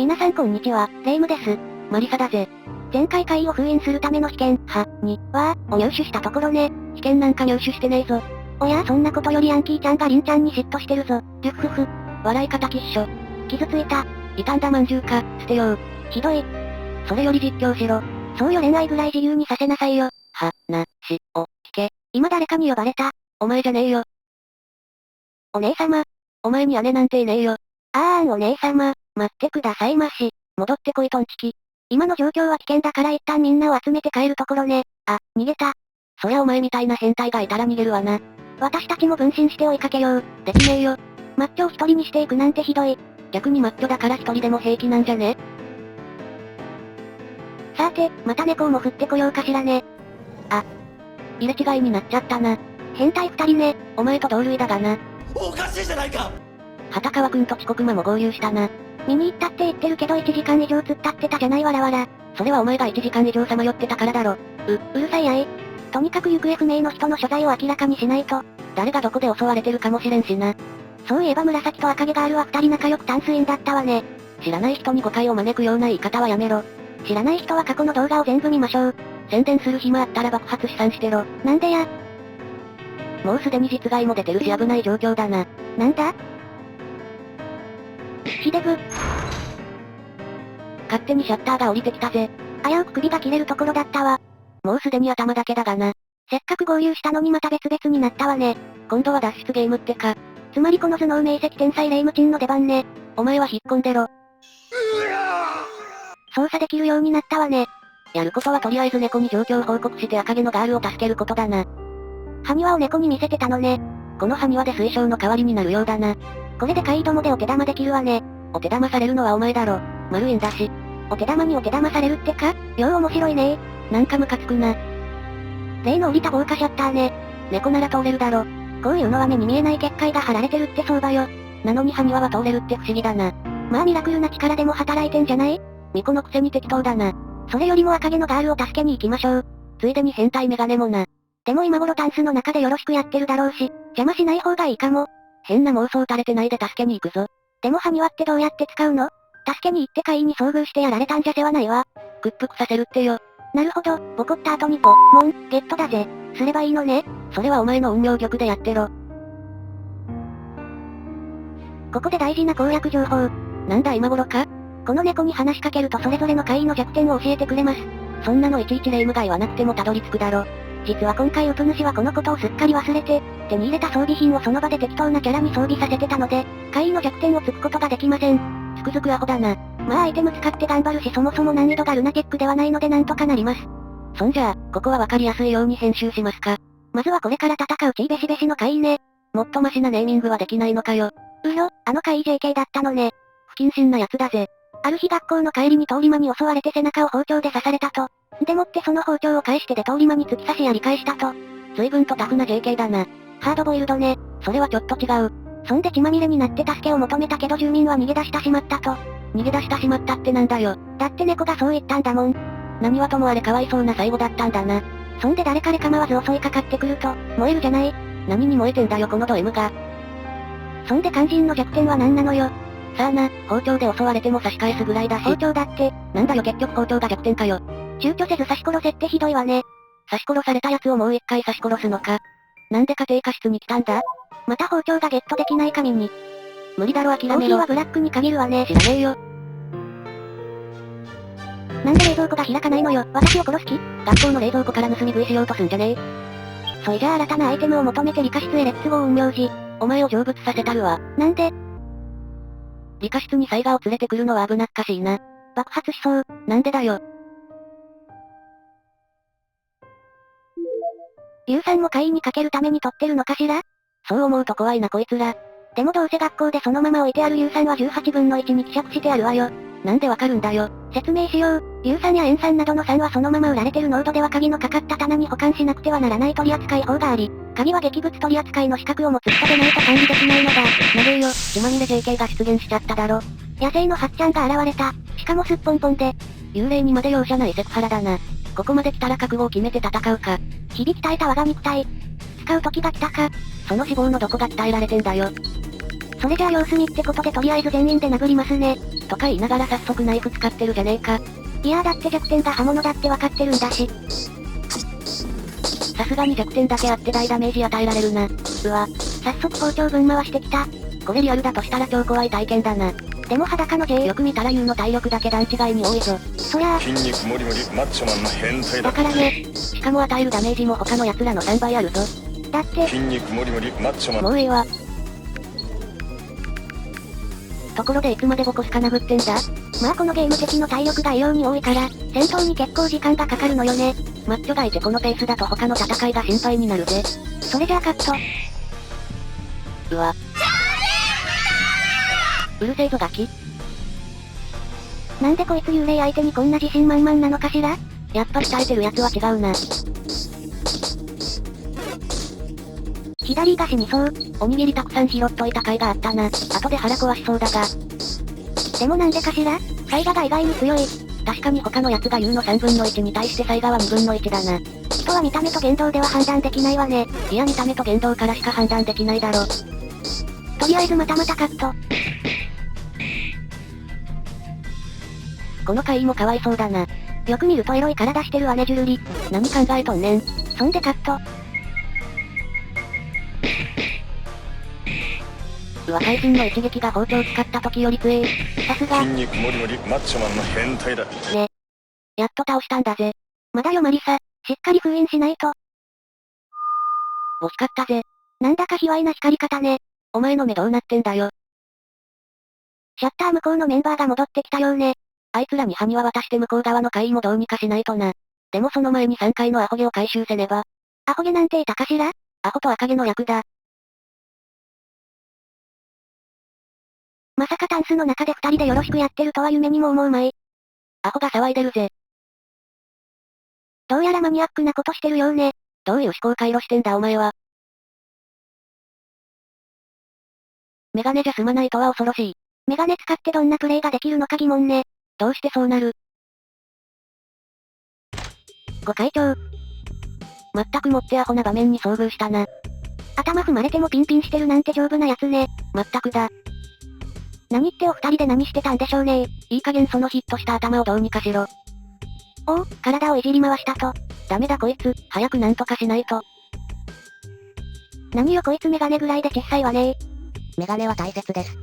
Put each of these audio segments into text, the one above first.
皆さんこんにちは、レイムです。マリサだぜ。前回会を封印するための被験、を入手したところね。被験なんか入手してねえぞ。おや、そんなことよりヤンキーちゃんがリンちゃんに嫉妬してるぞ。ルッフフ。笑い方きっしょ。傷ついた。傷んだまんじゅうか、捨てよう。ひどい。それより実況しろ。そうよ、恋愛ぐらい自由にさせなさいよ。は、な、し、を、聞け。今誰かに呼ばれた。お前じゃねえよ。お姉様。お前に姉なんていねえよ。お姉様、待ってくださいまし。戻ってこいトンチキ。今の状況は危険だから一旦みんなを集めて帰るところね。逃げた。そりゃお前みたいな変態がいたら逃げるわな。私たちも分身して追いかけよう。できねえよ。マッチョを一人にしていくなんてひどい。逆にマッチョだから一人でも平気なんじゃね？さて、また猫をも振ってこようかしらね。入れ違いになっちゃったな。変態二人ね。お前と同類だがな。おかしいじゃないか。畑川くんと遅刻魔も合流したな。見に行ったって言ってるけど1時間以上突っ立ってたじゃないわらわら。それはお前が1時間以上さまよってたからだろ。うるさいあい。とにかく行方不明の人の所在を明らかにしないと。誰がどこで襲われてるかもしれんしな。そういえば紫と赤毛ガールは二人仲良くタンスインだったわね。知らない人に誤解を招くような言い方はやめろ。知らない人は過去の動画を全部見ましょう。宣伝する暇あったら爆発試算してろ。なんでや。もうすでに実害も出てるし危ない状況だな。なんだ？ヒデブ。勝手にシャッターが降りてきたぜ。危うく首が切れるところだったわ。もうすでに頭だけだがな。せっかく合流したのにまた別々になったわね。今度は脱出ゲームってか。つまりこの頭脳明晰天才レイムチンの出番ね。お前は引っ込んでろ。操作できるようになったわね。やることはとりあえず猫に状況を報告して赤毛のガールを助けることだな。埴輪を猫に見せてたのね。この埴輪で水晶の代わりになるようだな。これでカイドモでお手玉できるわね。お手玉されるのはお前だろ。丸いんだし。お手玉にお手玉されるってか？よう面白いね。なんかムカつくな。例の降りた防火シャッターね。猫なら通れるだろ。こういうのは目に見えない結界が張られてるって相場よ。なのに埴輪は通れるって不思議だな。まあミラクルな力でも働いてんじゃない？巫女のくせに適当だな。それよりも赤毛のガールを助けに行きましょう。ついでに変態メガネもな。でも今頃タンスの中でよろしくやってるだろうし、邪魔しない方がいいかも。変な妄想垂れてないで助けに行くぞ。でも埴輪ってどうやって使うの？助けに行って怪異に遭遇してやられたんじゃ世話ないわ。屈服させるってよ。なるほど、ボコった後にゲットだぜ。すればいいのね。それはお前の運命玉でやってろ。ここで大事な攻略情報。なんだ今頃か？この猫に話しかけるとそれぞれの怪異の弱点を教えてくれます。そんなのいちいちレイムが言わなくてもたどり着くだろ。実は今回ウプ主はこのことをすっかり忘れて、手に入れた装備品をその場で適当なキャラに装備させてたので、怪異の弱点をつくことができません。つくづくアホだな。まあアイテム使って頑張るしそもそも難易度がルナティックではないのでなんとかなります。そんじゃあ、ここはわかりやすいように編集しますか。まずはこれから戦うチーベシベシの怪異ね。もっとマシなネーミングはできないのかよ。あの怪異 JK だったのね。不謹慎な奴だぜ。ある日学校の帰りに通り魔に襲われて背中を包丁で刺されたと。でもってその包丁を返してで通り魔に突き刺しやり返したと。随分とタフな JK だな。ハードボイルドね。それはちょっと違う。そんで血まみれになって助けを求めたけど住民は逃げ出したしまったと。逃げ出したしまったってなんだよ。だって猫がそう言ったんだもん。何はともあれかわいそうな最後だったんだな。そんで誰彼構わず襲いかかってくると、燃えるじゃない。何に燃えてんだよこのド M が。そんで肝心の弱点は何なのよ。さあな、包丁で襲われても差し返すぐらいだし。包丁だって。なんだよ結局包丁が弱点かよ。躊躇せず刺し殺せってひどいわね。刺し殺された奴をもう一回刺し殺すのか。なんで家庭科室に来たんだ？また包丁がゲットできない神に。無理だろ諦コーヒーめろ。はブラックに限るわね。知らねえよ。なんで冷蔵庫が開かないのよ。私を殺す気？学校の冷蔵庫から盗み食いしようとすんじゃねえ。そいじゃあ新たなアイテムを求めて理科室へレッツゴー陰陽師。お前を成仏させたるわ。なんで？理科室にサイガを連れてくるのは危なっかしいな。爆発しそう。なんでだよ。ユウさんも怪異にかけるために撮ってるのかしら？そう思うと怖いなこいつら。でもどうせ学校でそのまま置いてあるユウさんは18分の1に希釈してあるわよ。なんでわかるんだよ。説明しよう。硫酸や塩酸などの酸はそのまま売られてる濃度では鍵のかかった棚に保管しなくてはならない取扱法があり、鍵は劇物取扱の資格を持つ人でないと管理できないのだ。長えよ、血まみれ JK が出現しちゃっただろ。野生のハッちゃんが現れた。しかもすっぽんぽんで。幽霊にまで容赦ないセクハラだな。ここまで来たら覚悟を決めて戦うか。日々鍛えた我が肉体。使う時が来たか。その脂肪のどこが鍛えられてんだよ。それじゃあ様子見ってことでとりあえず全員で殴りますね。とか言いながら早速ナイフ使ってるじゃねえか。いやだって弱点が刃物だってわかってるんだし。さすがに弱点だけあって大ダメージ与えられるな。うわ。早速包丁ぶん回してきた。これリアルだとしたら超怖い体験だな。でも裸の J よく見たら U の体力だけ段違いに多いぞ。そりゃあ。筋肉もりもりマッチョマンの変態だ。だからね。しかも与えるダメージも他の奴らの3倍あるぞ。だって。筋肉もりもりマッチョマン。もうええわ。ところでいつまでボコスカ殴ってんだ？まあこのゲーム敵の体力が異様に多いから、戦闘に結構時間がかかるのよね。マッチョがいてこのペースだと他の戦いが心配になるぜ。それじゃあカット。うわ。うるせえぞガキ。なんでこいつ幽霊相手にこんな自信満々なのかしら？やっぱ鍛えてるやつは違うな。左が死にそう。おにぎりたくさん拾っといた甲斐があったな。後で腹壊しそうだが。でもなんでかしら？サイガが意外に強い。確かに他のやつが U の3分の1に対してサイガは2分の1だな。人は見た目と言動では判断できないわね。いや見た目と言動からしか判断できないだろ。とりあえずまたカット。この怪異もかわいそうだな。よく見るとエロい体してるわねジュルリ。何考えとんねん。そんでカット。うわ会心の一撃が包丁使った時より強え。さすが。筋肉もりもりマッチョマンの変態だ。ね。やっと倒したんだぜ。まだよマリサ、しっかり封印しないと。惜しかったぜ。なんだか卑猥な光り方ね。お前の目どうなってんだよ。シャッター向こうのメンバーが戻ってきたようね。あいつらに埴輪渡して向こう側の怪異もどうにかしないとな。でもその前に3回のアホ毛を回収せねば。アホ毛なんていたかしら？アホと赤毛の役だ。まさかタンスの中で2人でよろしくやってるとは夢にも思うまい。アホが騒いでるぜ。どうやらマニアックなことしてるようね。どういう思考回路してんだお前は。メガネじゃ済まないとは恐ろしい。メガネ使ってどんなプレイができるのか疑問ね。どうしてそうなる？ご会長。まったくもってアホな場面に遭遇したな。頭踏まれてもピンピンしてるなんて丈夫なやつね。まったくだ。何ってお二人で何してたんでしょうね。いい加減そのヒットした頭をどうにかしろ。おお、体をいじり回したと。ダメだこいつ、早くなんとかしないと。何よこいつメガネぐらいで小さいわね。メガネは大切です。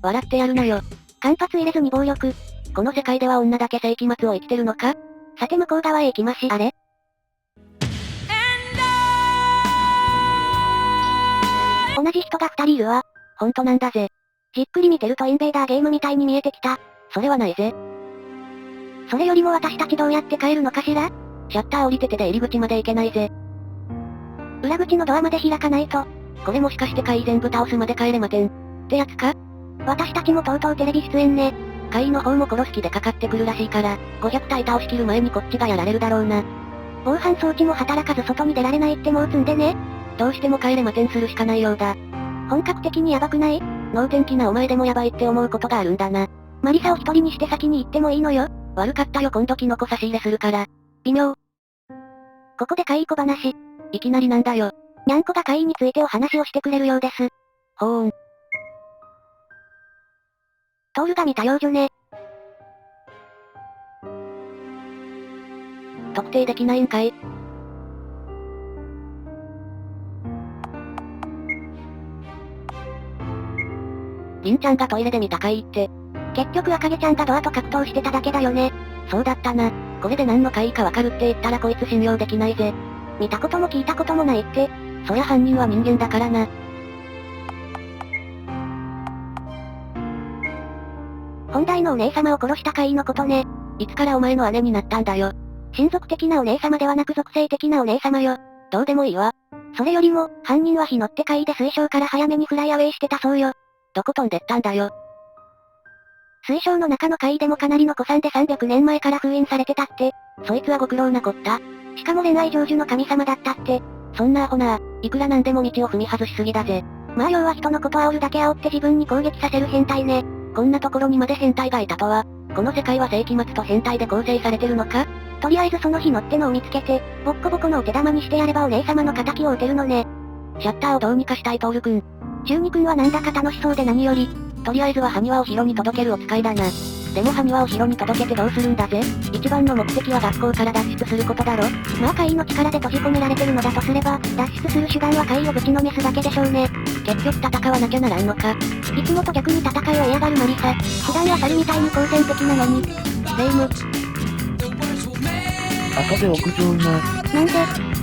笑ってやるなよ。間髪入れずに暴力。この世界では女だけ世紀末を生きてるのか？さて向こう側へ行きまし。あれ？同じ人が2人いるわ。ほんとなんだぜ。じっくり見てるとインベーダーゲームみたいに見えてきた。それはないぜ。それよりも私たちどうやって帰るのかしら？シャッター降りててで入り口まで行けないぜ。裏口のドアまで開かないと。これもしかして怪異全部倒すまで帰れまてん。ってやつか？私たちもとうとうテレビ出演ね。怪異の方も殺す気でかかってくるらしいから、500体倒しきる前にこっちがやられるだろうな。防犯装置も働かず外に出られないってもう積んでね。どうしても帰れまてんするしかないようだ。本格的にヤバくない？能天気なお前でもヤバいって思うことがあるんだな。マリサを一人にして先に行ってもいいのよ。悪かったよ今度キノコ差し入れするから。微妙。ここで怪異小話。いきなりなんだよ。にゃんこが怪異についてお話をしてくれるようです。ほーん。トールが見た幼女ね。特定できないんかい？りんちゃんがトイレで見た怪異って。結局赤毛ちゃんがドアと格闘してただけだよね。そうだったな。これで何の怪異かわかるって言ったらこいつ信用できないぜ。見たことも聞いたこともないって。そりゃ犯人は人間だからな。本題のお姉様を殺した怪異のことね。いつからお前の姉になったんだよ。親族的なお姉様ではなく属性的なお姉様よ。どうでもいいわ。それよりも、犯人は火乗って怪異で水晶から早めにフライアウェイしてたそうよ。どこ飛んでったんだよ。水晶の中の怪異でもかなりの古参で300年前から封印されてたって。そいつはご苦労なこった。しかも恋愛成就の神様だったって。そんなアホな、いくらなんでも道を踏み外しすぎだぜ。まあ要は人のこと煽るだけ煽って自分に攻撃させる変態ね。こんなところにまで変態がいたとは。この世界は世紀末と変態で構成されてるのか？とりあえずその日乗ってのを見つけて、ボッコボコのお手玉にしてやればお姉様の仇を撃てるのね。シャッターをどうにかしたいトール君。中二君はなんだか楽しそうで何より。とりあえずは埴輪をヒロに届けるお使いだな。でも埴輪をヒロに届けてどうするんだぜ。一番の目的は学校から脱出することだろ。まあ怪異の力で閉じ込められてるのだとすれば、脱出する手段は怪異をぶちのめすだけでしょうね。結局戦わなきゃならんのか。いつもと逆に戦いを嫌がるマリサ。手段は猿みたいに好戦的なのに。霊夢。赤で屋上な。なんで、